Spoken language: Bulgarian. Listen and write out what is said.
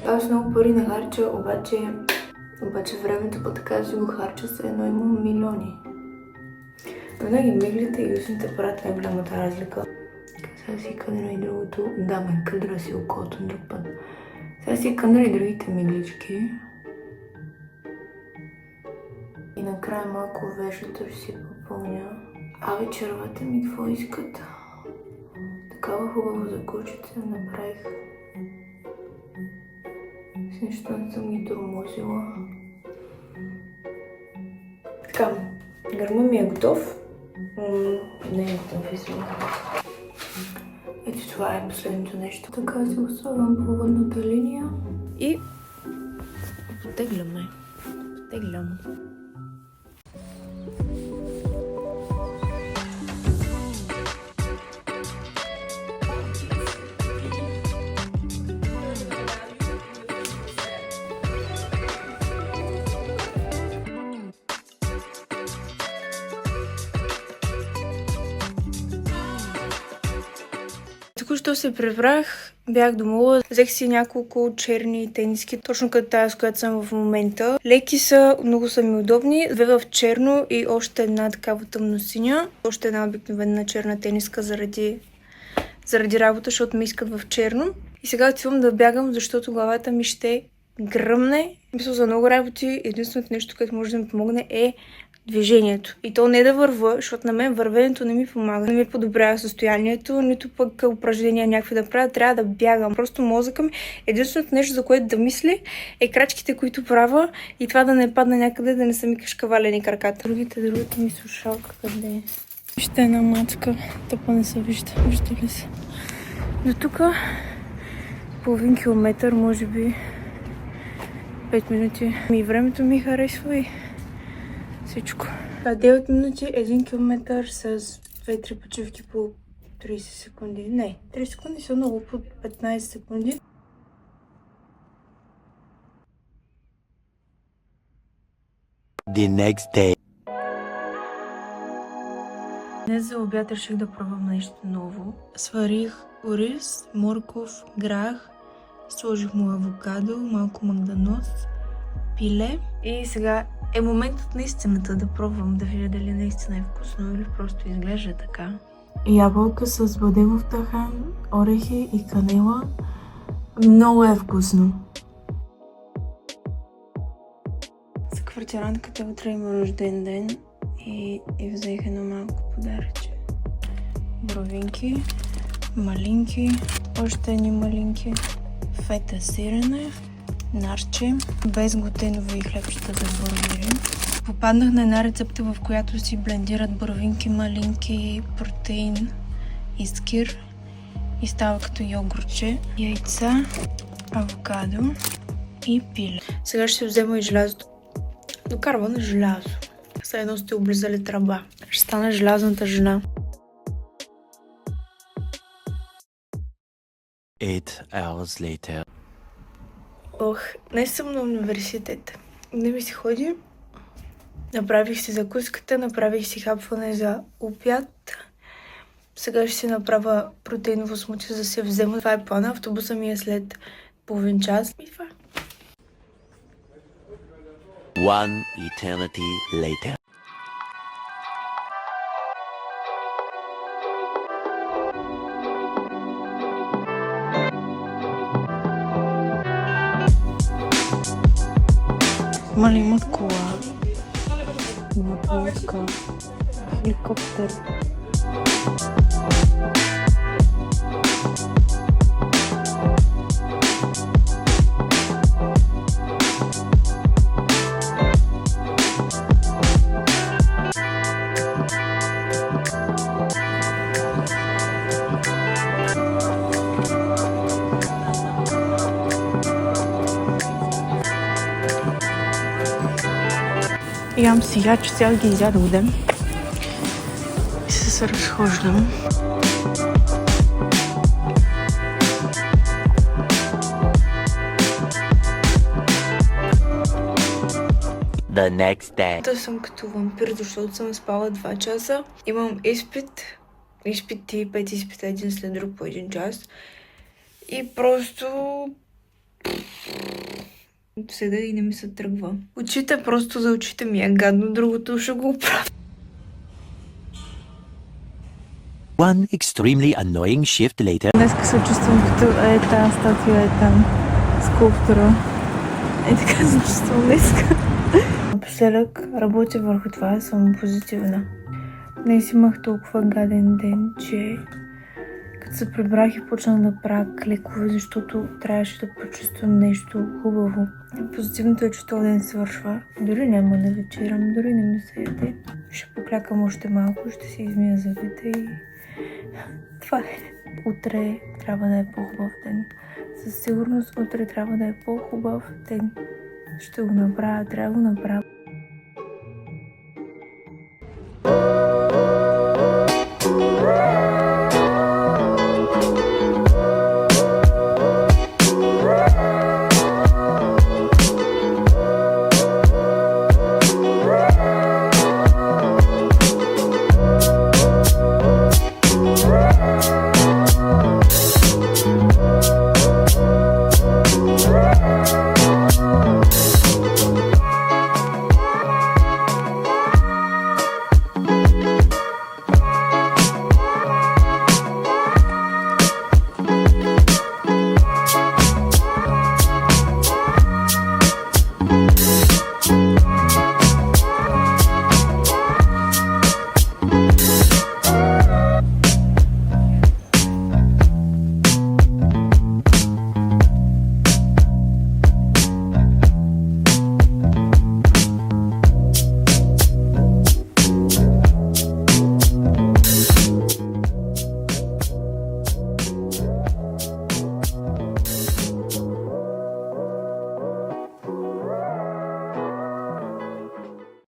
Аз много пари не харча, обаче времето по така си го харча, все едно имам милиони. Винаги миглите и устните правят най-голямата разлика. Сега си къдра и другото. Да, къдра си окото друг път. Сега си къдра и другите миглички. И накрая малко веждата ще си попълня. А вечервата ми какво искат? Такава хубава за кучица направих. С нещо не съм ги тормозила. Така, гърма ми е готов. Не е готов, извинявам. Ето това е последното нещо. Така се оставям по водната линия и потегляме. Потеглям. Току-що се прибрах, бях до мола, взех си няколко черни тениски, точно като тази, с която съм в момента. Леки са, много са ми удобни, две в черно и още една такава тъмносиня. Още една обикновена черна тениска заради работа, защото ме искат в черно. И сега отивам да бягам, защото главата ми ще гръмне. Мисля за много работи, единственото нещо, което може да ми помогне е движението. И то не да върва, защото на мен вървенето не ми помага. Не ми подобрява състоянието, нито пък упражнения някакви да правя. Трябва да бягам. Просто мозъка ми, единственото нещо, за което да мисли, е крачките, които правя и това да не падне някъде, да не са ми кашкавалени краката. Другата ми слушалка къде е? Вижте една мацка, тъпа не се вижда. Вижда ли се? До тук половин километър, може би 5 минути. И времето ми харесва и всичко. 9 минути, 1 километър с 2-3 почивки по 30 секунди. Не, 30 секунди са много, по 15 секунди. The next day. Днес за обяд реших да пробвам нещо ново. Сварих ориз, морков, грах, сложих му авокадо, малко магданоз, пиле и сега е моментът на истината да пробвам, да видя дали наистина е вкусно или просто изглежда така. Ябълка с бадемов тахан, орехи и канела. Много е вкусно. За квартирантката утре има рожден ден и взех едно малко подаръче. Бровинки, малинки, още едни малинки, фета сирене, нарче, безглутенови хлебчета за бургери. Попаднах на една рецепта, в която си блендират бървинки, малинки, протеин и скир и става като йогуртче, яйца, авокадо и пиле. Сега ще взема и желязото. Докарва на желязо. Сега едно сте облизали тръба. Ще стана желязната жена. 8 hours later. Ох, днес съм на университет. Не ми се ходи. Направих си закуската, направих си хапване за обяд. Сега ще си направя протеиново смути, за да се взема. Това е плана. Автобуса ми е след половин час. И това. One eternity later. Мали имат кола, имат лодка, хеликоптер. Ям сега, че цял ги изядох и се разхождам. The next day. Да съм като вампир, защото съм спала 2 часа. Имам изпити, 5 изпита един след друг по 1 час. И просто седа и не ми се тръгва. Очите, просто за очите ми е гадно, другото ще го оправя. One extremely annoying shift later. Днес се чувствам като тази статуя е там, скулптура. Така се чувствам днеска. Напоследък работя върху това, съм позитивна. Днес имах толкова гаден ден, че като се прибрах и почнах да правя кликове, защото трябваше да почувствам нещо хубаво. Позитивното е, че този ден свършва. Дори няма да вечерам, дори не ми се яде. Ще поклякам още малко, ще си измия зъбите и това е. Утре трябва да е по-хубав ден. Със сигурност утре трябва да е по-хубав ден. Ще го направя, трябва да го направя.